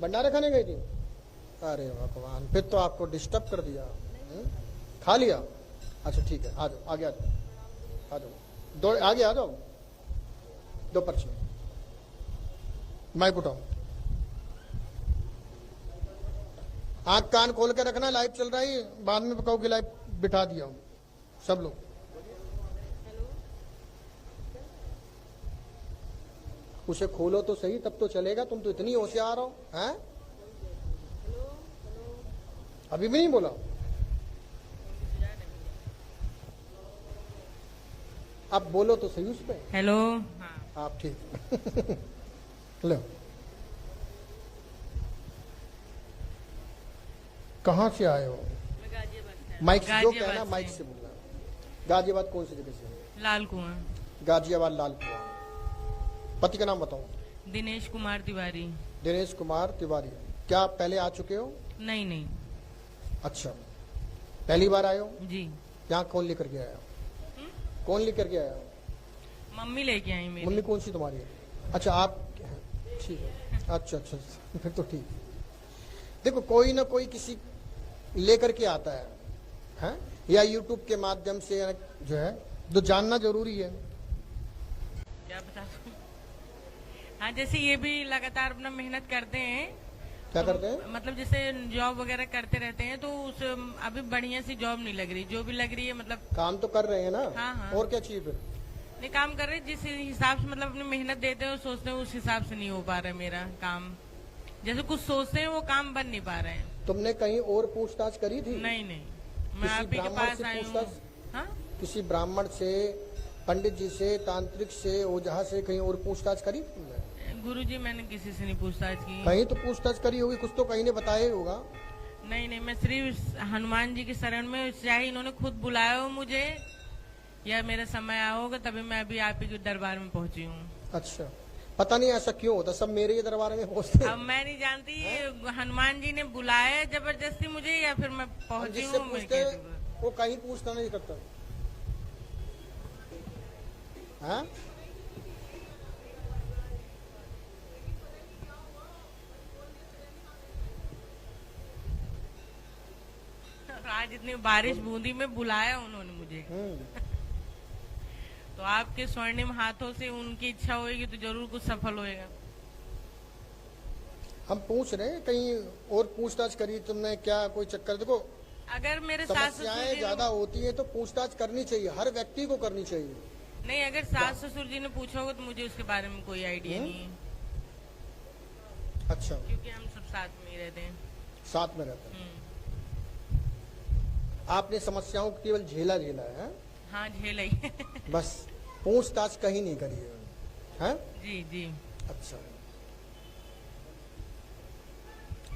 भंडारा खाने गई थी? अरे भगवान, फिर तो आपको डिस्टर्ब कर दिया। खा लिया? अच्छा ठीक है, आ जाओ, आगे आ जाओ, आ जाओ, दो आगे आ जाओ। दो पर्ची माइक उठाओ। आंख कान खोल के रखना, लाइव चल रहा है, बाद में कहो कि लाइव बिठा दिया हूं। सब लोग उसे खोलो तो सही, तब तो चलेगा। तुम तो इतनी होशियार हो, हैं? अभी भी नहीं बोला? अब बोलो तो सही उस पे। हेलो। आप ठीक लो। कहाँ से आए हो? माइक से जो कहना, माइक से बोलना। गाजियाबाद कौन सी जगह से? लाल कुआं। गाजियाबाद लाल कुआं। पति का नाम बताओ। दिनेश कुमार तिवारी। दिनेश कुमार तिवारी। क्या पहले आ चुके हो? नहीं नहीं। अच्छा, पहली बार आए हो? जी। यहाँ कौन लेकर के आया? कौन लेकर के आया? मम्मी लेके आई मेरी। मम्मी कौन सी तुम्हारी है? अच्छा आप, ठीक है, अच्छा अच्छा, फिर तो ठीक। देखो, कोई ना कोई किसी लेकर के आता है, या यूट्यूब के माध्यम से जो है, तो जानना जरूरी है। क्या बता दूं? हाँ, जैसे ये भी लगातार अपना मेहनत करते हैं। क्या करते हैं? मतलब जैसे जॉब वगैरह करते रहते हैं, तो उस अभी बढ़िया सी जॉब नहीं लग रही, जो भी लग रही है मतलब। काम तो कर रहे हैं ना? हाँ हाँ। और क्या चाहिए फिर? नहीं, काम कर रहे हैं, जिस हिसाब से मतलब अपनी मेहनत देते हैं और सोचते हैं, उस हिसाब से नहीं हो पा रहा है मेरा काम। जैसे कुछ सोचते हैं वो काम बन नहीं पा रहे हैं। तुमने कहीं और पूछताछ करी थी? नहीं नहीं, मैं आप ही के पास आई हूँ। हाँ? किसी ब्राह्मण से, पंडित जी से, तांत्रिक से, ओझा से कहीं और पूछताछ करी तुमने? गुरुजी, मैंने किसी से नहीं पूछताछ की। कहीं तो पूछताछ करी होगी, कुछ तो कहीं ने बताया ही होगा। नहीं नहीं, मैं सिर्फ हनुमान जी की शरण में, चाहे इन्होंने खुद बुलाया हो मुझे या मेरा समय आया होगा, तभी मैं अभी आप ही के दरबार में पहुंची हूँ। अच्छा, पता नहीं ऐसा क्यों होता, सब मेरे ही दरबार में पहुंचते। अब मैं नहीं जानती, हनुमान जी ने बुलाया जबरदस्ती मुझे या फिर मैं पहुंची हूँ। वो कहीं पूछता नहीं करता। हाँ? आज इतनी बारिश बूंदी में बुलाया उन्होंने मुझे। तो आपके स्वर्णिम हाथों से उनकी इच्छा होगी तो जरूर कुछ सफल होएगा। हम पूछ रहे हैं, कहीं और पूछताछ करी तुमने क्या? कोई चक्कर? देखो, अगर मेरे सास समस्याएं ज्यादा होती है तो पूछताछ करनी चाहिए, हर व्यक्ति को करनी चाहिए। नहीं, अगर सास ससुर जी ने पूछा होगा तो मुझे उसके बारे में कोई आइडिया नहीं है। अच्छा, क्योंकि हम सब साथ में ही रहते हैं। साथ में रहते हैं। आपने समस्याओं को केवल झेला है? हाँ, झेला ही। बस पूछताछ कहीं नहीं करी है? जी जी। अच्छा,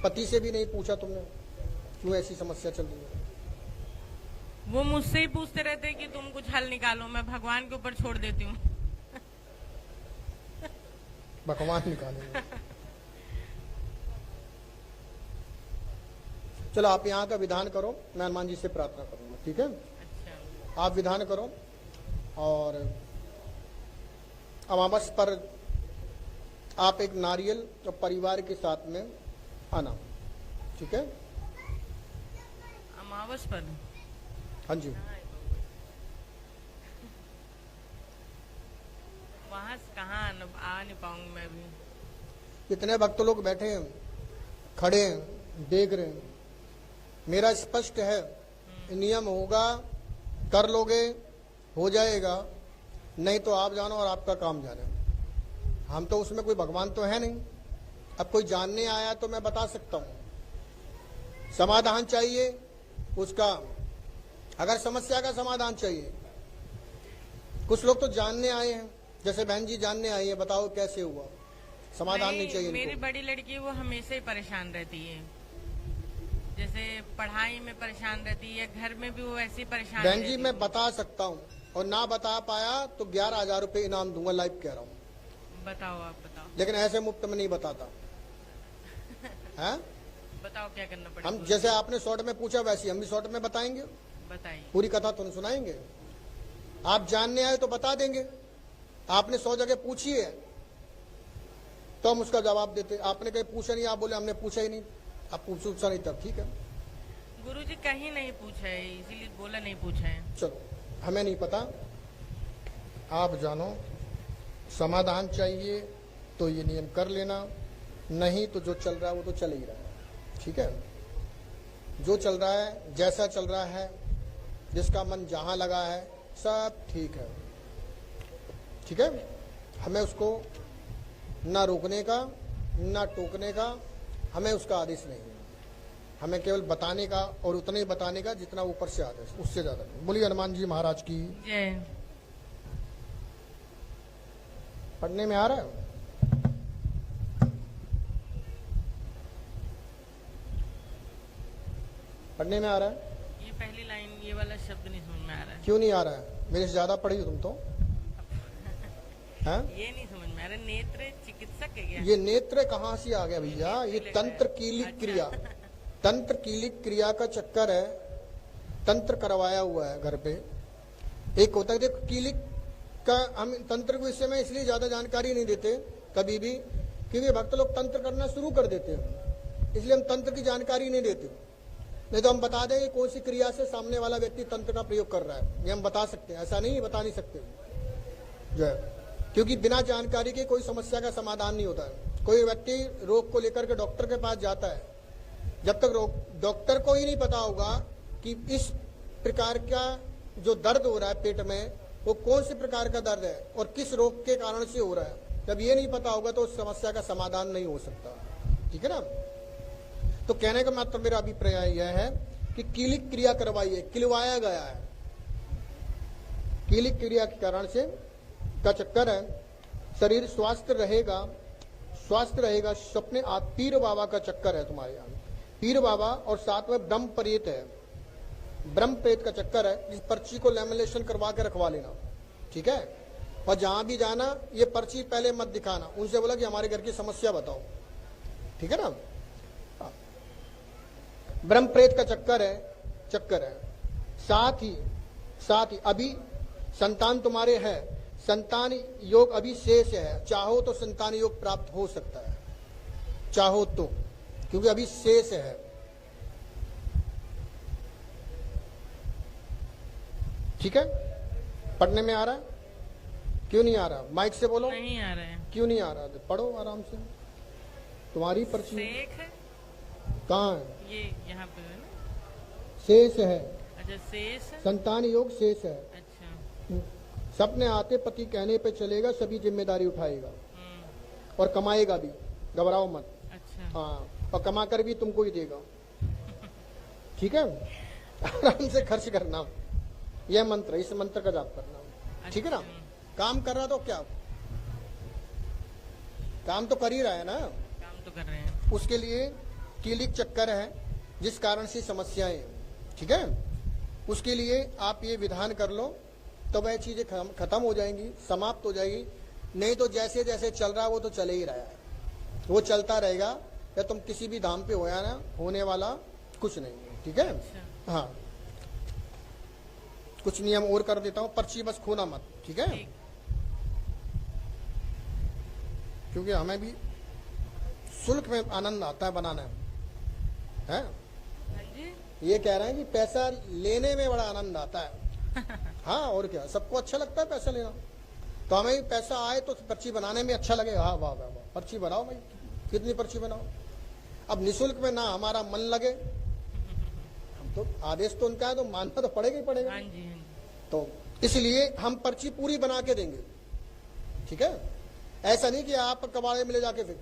पति से भी नहीं पूछा तुमने क्यों ऐसी समस्या चल रही है? वो मुझसे ही पूछते रहते हैं कि तुम कुछ हल निकालो, मैं भगवान के ऊपर छोड़ देती हूँ। भगवान निकालेंगे। चलो, आप यहाँ का विधान करो, मैं हनुमान जी से प्रार्थना करूंगा, ठीक है? अच्छा। आप विधान करो, और अमावस पर आप एक नारियल और परिवार के साथ में आना, ठीक है? अमावस पर? हाँ जी। वहां से कहाँ आ नहीं पाऊंगी मैं भी। कितने भक्त लोग बैठे हैं, खड़े हैं, देख रहे हैं। मेरा स्पष्ट है, नियम होगा, कर लोगे हो जाएगा, नहीं तो आप जानो और आपका काम जाने। हम तो उसमें कोई भगवान तो है नहीं। अब कोई जानने आया तो मैं बता सकता हूँ। समाधान चाहिए उसका, अगर समस्या का समाधान चाहिए। कुछ लोग तो जानने आए हैं, जैसे बहन जी जानने आई है, बताओ कैसे हुआ, समाधान नहीं चाहिए। मेरी बड़ी लड़की वो हमेशा ही परेशान रहती है, जैसे पढ़ाई में परेशान रहती है, घर में भी वो ऐसे ही परेशान। बहन जी मैं बता सकता हूँ, और ना बता पाया तो 11,000 रुपए इनाम दूंगा, लाइव कह रहा हूँ। बताओ, आप बताओ। लेकिन ऐसे मुफ्त में नहीं बताता है? बताओ क्या करना पड़ेगा। हम जैसे आपने शॉर्ट में पूछा वैसे हम भी शॉर्ट में बताएंगे। बताइए। पूरी कथा तो नहीं सुनाएंगे। आप जानने आए तो बता देंगे। आपने 100 जगह पूछी है तो हम उसका जवाब देते। आपने कहीं पूछा नहीं, आप बोले हमने पूछा ही नहीं। आप पूछा नहीं तब ठीक है, गुरुजी कहीं नहीं पूछा है, इसीलिए बोला नहीं पूछा है। चलो हमें नहीं पता, आप जानो। समाधान चाहिए तो ये नियम कर लेना, नहीं तो जो चल रहा है वो तो चल ही रहा है। ठीक है, जो चल रहा है, जैसा चल रहा है, जिसका मन जहां लगा है, सब ठीक है। ठीक है, हमें उसको ना रोकने का ना टोकने का, हमें उसका आदेश नहीं है। हमें केवल बताने का, और उतना ही बताने का जितना ऊपर से आदेश, उससे ज्यादा नहीं। बोलिए हनुमान जी महाराज की जय। पढ़ने में आ रहा है? पढ़ने में आ रहा है? ये पहली लाइन, ये वाला शब्द नहीं समझ में आ रहा है। क्यों नहीं आ रहा है? मेरे से ज्यादा पढ़ी हो तुम तो। है? ये नहीं समझ में आ रहा। नेत्र चिकित्सक है क्या? ये नेत्र कहाँ से आ गया भैया? ये तंत्र कीलिक क्रिया, तंत्र कीलिक क्रिया का चक्कर है। तंत्र करवाया हुआ है घर पे। एक होता है, देखो कीलिक का, हम तंत्र को विषय में इसलिए ज्यादा जानकारी नहीं देते कभी भी, क्योंकि भक्त लोग तंत्र करना शुरू कर देते हैं, इसलिए हम तंत्र की जानकारी नहीं देते। नहीं तो हम बता दें कि कौन सी क्रिया से सामने वाला व्यक्ति तंत्र का प्रयोग कर रहा है, ये हम बता सकते हैं। ऐसा नहीं बता नहीं सकते जो है, क्योंकि बिना जानकारी के कोई समस्या का समाधान नहीं होता है। कोई व्यक्ति रोग को लेकर के डॉक्टर के पास जाता है, जब तक डॉक्टर को ही नहीं पता होगा कि इस प्रकार का जो दर्द हो रहा है पेट में, वो कौन से प्रकार का दर्द है और किस रोग के कारण से हो रहा है, जब ये नहीं पता होगा तो उस समस्या का समाधान नहीं हो सकता। ठीक है ना? तो कहने का मात्र मेरा अभिप्राय यह है कि कीलिक क्रिया करवाई है, किलवाया गया है। कीलिक क्रिया के कारण से का चक्कर है। शरीर स्वस्थ रहेगा, स्वस्थ रहेगा। सपने पीर बाबा का चक्कर है तुम्हारे यहाँ, पीर बाबा, और साथ में ब्रह्म प्रेत है। ब्रह्म प्रेत का चक्कर है। इस पर्ची को लेमिनेशन करवा के रखवा लेना। ठीक है, और जहां भी जाना ये पर्ची पहले मत दिखाना, उनसे बोला कि हमारे घर की समस्या बताओ। ठीक है ना? ब्रह्म प्रेत का चक्कर है। साथ ही अभी संतान तुम्हारे है, संतान योग अभी शेष है। चाहो तो संतान योग प्राप्त हो सकता है, चाहो तो, क्योंकि अभी शेष है। ठीक है, पढ़ने में आ रहा है? क्यों नहीं आ रहा? माइक से बोलो। नहीं आ रहा है। क्यों नहीं आ रहा? पढ़ो आराम से, तुम्हारी पर्ची शेख है? कहाँ है? ये यहाँ पे है ना? शेष है। अच्छा, शेष है? संतान योग शेष है। अच्छा। सपने आते पति कहने पे चलेगा, सभी जिम्मेदारी उठाएगा और कमाएगा भी, घबराओ मत। अच्छा। हाँ, और कमा कर भी तुमको ही देगा। ठीक है, आराम से खर्च करना। यह मंत्र, इस मंत्र का जाप करना। ठीक है ना? काम कर रहा तो क्या, काम तो कर ही रहा है ना, काम तो कर रहे हैं। उसके लिए कीलिक चक्कर है जिस कारण से समस्याएं। ठीक है, उसके लिए आप ये विधान कर लो तो वह चीजें खत्म हो जाएंगी, समाप्त हो जाएगी। नहीं तो जैसे जैसे चल रहा है वो तो चले ही रहा है, वो चलता रहेगा। या तुम किसी भी धाम पे हो या ना, होने वाला कुछ नहीं है। ठीक है? अच्छा। हाँ, कुछ नियम और कर देता हूँ, पर्ची बस खोना मत। ठीक है? ठीक। क्योंकि हमें भी शुल्क में आनंद आता है बनाने में, है? हाँ जी। ये कह रहे हैं कि पैसा लेने में बड़ा आनंद आता है। हाँ, और क्या, सबको अच्छा लगता है पैसा लेना, तो हमें भी पैसा आए तो पर्ची बनाने में अच्छा लगे। हाँ, वाह वाह वाह, पर्ची बनाओ भाई, कितनी पर्ची बनाओ। अब निःशुल्क में ना हमारा मन लगे, हम तो आदेश तो उनका है तो मानना तो पड़ेगा ही पड़ेगा। हाँ जी, हाँ जी। तो इसलिए हम पर्ची पूरी बना के देंगे। ठीक है, ऐसा नहीं कि आप कबाड़े में ले जाके फेंक,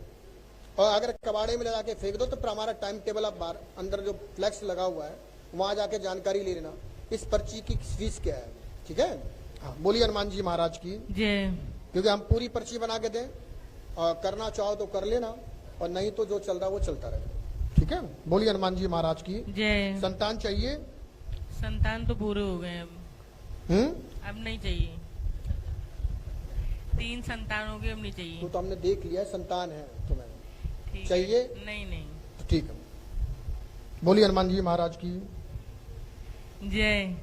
और अगर कबाड़े में ले जाके फेंक दो तो फिर हमारा टाइम टेबल आप बाहर अंदर जो फ्लैक्स लगा हुआ है वहां जाके जानकारी ले लेना इस पर्ची की फीस क्या है। ठीक है? हाँ, बोलिए हनुमान जी महाराज की जय। क्योंकि हम पूरी पर्ची बना के दें, और करना चाहो तो कर लेना, और नहीं तो जो चल रहा है वो चलता रहे। ठीक है, बोलिए हनुमान जी महाराज की जय। संतान चाहिए? संतान तो पूरे हो गए अब अब नहीं चाहिए। 3 संतान हो गए, अब नहीं चाहिए। तो हमने देख लिया संतान है तुम्हें, ठीक चाहिए? है। नहीं नहीं। तो ठीक है, बोलिए हनुमान जी महाराज की जय।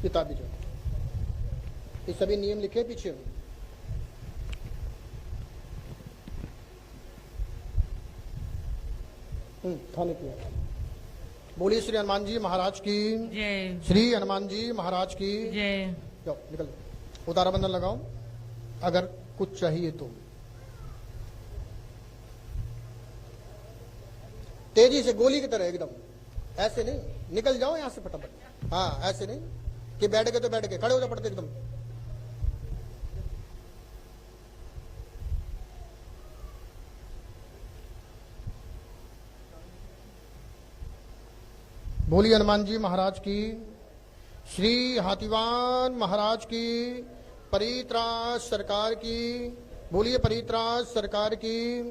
किताब भी जो ये सभी नियम लिखे पीछे। खाने पीने। बोलिए श्री हनुमान जी महाराज की जय। श्री हनुमान जी महाराज की जय। जाओ निकल, उतारा बंधन लगाओ अगर कुछ चाहिए तो। तेजी से गोली की तरह एकदम, ऐसे नहीं, निकल जाओ यहां से फटाफट। हाँ ऐसे नहीं कि बैठ गए तो बैठ गए, खड़े हो जाओ पड़ते एकदम। बोलिए हनुमान जी महाराज की, श्री हाथीवान महाराज की, परित्राज सरकार की। बोलिए परित्राज सरकार की।